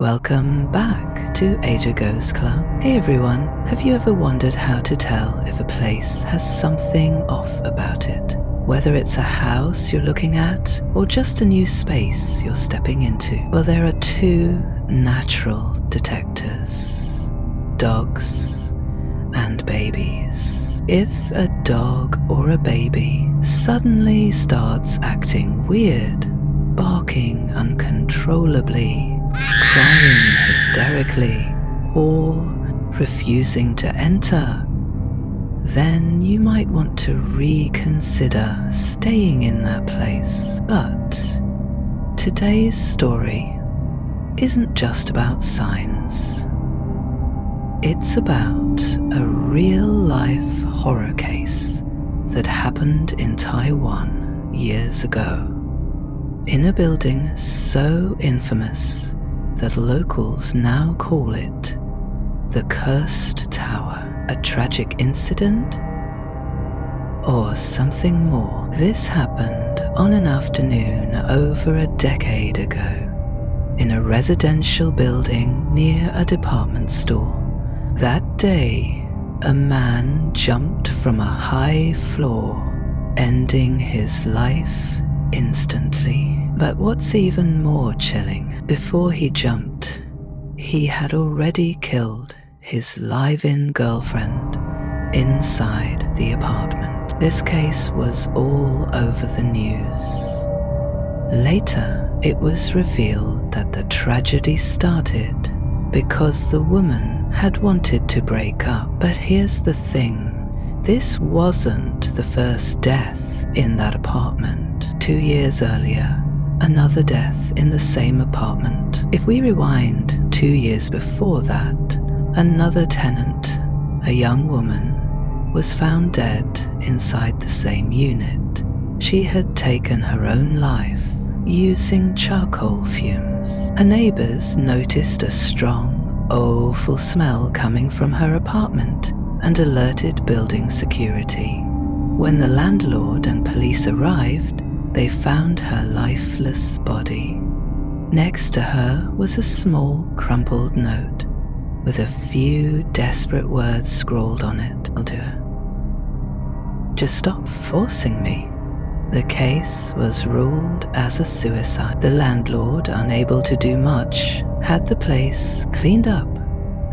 Welcome back to Age Ago's Club. Hey everyone, have you ever wondered how to tell if a place has something off about it? Whether it's a house you're looking at or just a new space you're stepping into? Well, there are two natural detectors: dogs and babies. If a dog or a baby suddenly starts acting weird, barking uncontrollably, crying hysterically, or refusing to enter, then you might want to reconsider staying in that place. But today's story isn't just about signs. It's about a real-life horror case that happened in Taiwan years ago, in a building so infamous that locals now call it the Cursed Tower. A tragic incident? Or something more? This happened on an afternoon over a decade ago in a residential building near a department store. That day, a man jumped from a high floor, ending his life instantly. But what's even more chilling, before he jumped, he had already killed his live-in girlfriend inside the apartment. This case was all over the news. Later, it was revealed that the tragedy started because the woman had wanted to break up. But here's the thing, this wasn't the first death in that apartment. 2 years earlier, another death in the same apartment. If we rewind 2 years before that, another tenant, a young woman, was found dead inside the same unit. She had taken her own life using charcoal fumes. Her neighbors noticed a strong, awful smell coming from her apartment and alerted building security. When the landlord and police arrived, they found her lifeless body. Next to her was a small, crumpled note with a few desperate words scrawled on it. I'll do it. Just stop forcing me. The case was ruled as a suicide. The landlord, unable to do much, had the place cleaned up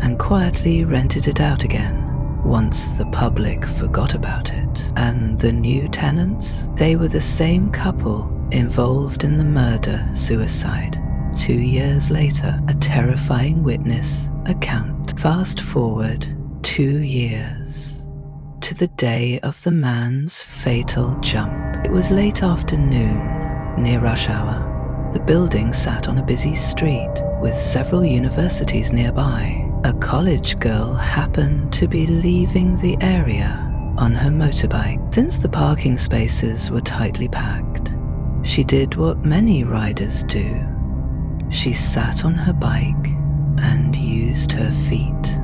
and quietly rented it out again once the public forgot about it. And the new tenants, they were the same couple involved in the murder-suicide. 2 years later, a terrifying witness account. Fast forward 2 years to the day of the man's fatal jump. It was late afternoon, near rush hour. The building sat on a busy street with several universities nearby. A college girl happened to be leaving the area on her motorbike. Since the parking spaces were tightly packed, she did what many riders do. She sat on her bike and used her feet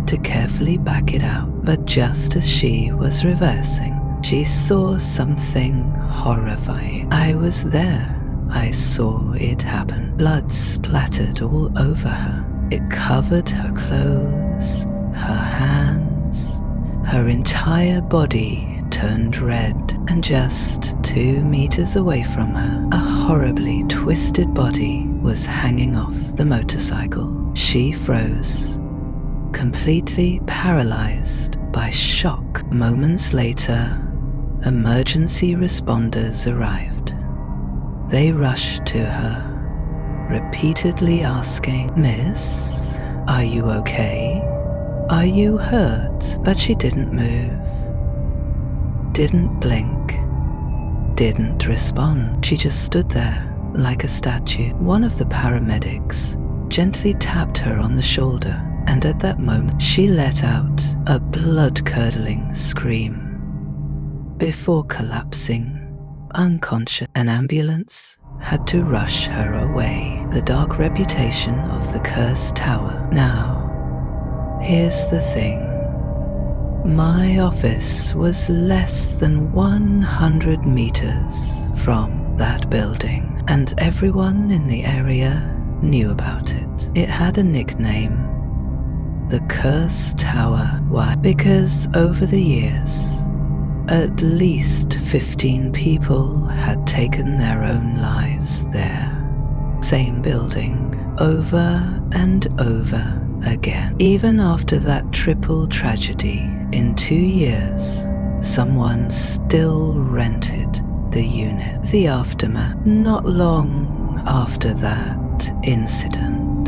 to carefully back it out. But just as she was reversing, she saw something horrifying. I was there. I saw it happen. Blood splattered all over her. It covered her clothes, her hands, her entire body turned red, and just 2 meters away from her, a horribly twisted body was hanging off the motorcycle. She froze, completely paralyzed by shock. Moments later, emergency responders arrived. They rushed to her, repeatedly asking, "Miss, are you okay? Are you hurt?" But she didn't move, didn't blink, didn't respond. She just stood there like a statue. One of the paramedics gently tapped her on the shoulder, and at that moment she let out a blood-curdling scream before collapsing unconscious. An ambulance had to rush her away. The dark reputation of the Cursed Tower. Now, here's the thing. My office was less than 100 meters from that building, and everyone in the area knew about it. It had a nickname, the Curse Tower. Why? Because over the years, at least 15 people had taken their own lives there. Same building, over and over again. Even after that triple tragedy in 2 years, someone still rented the unit. The aftermath. Not long after that incident,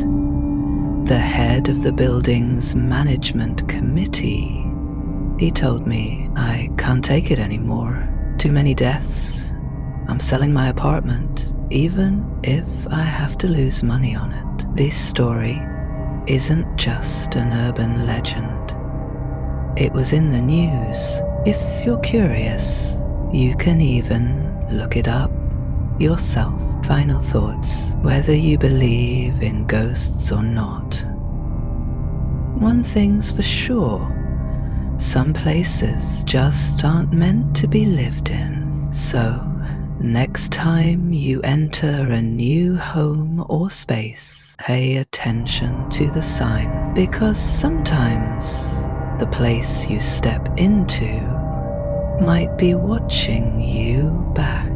the head of the building's management committee, he told me, I can't take it anymore. Too many deaths. I'm selling my apartment, even if I have to lose money on it. This story isn't just an urban legend. It was in the news. If you're curious, you can even look it up yourself. Final thoughts. Whether you believe in ghosts or not, one thing's for sure. Some places just aren't meant to be lived in. So, next time you enter a new home or space, pay attention to the sign, because sometimes the place you step into might be watching you back.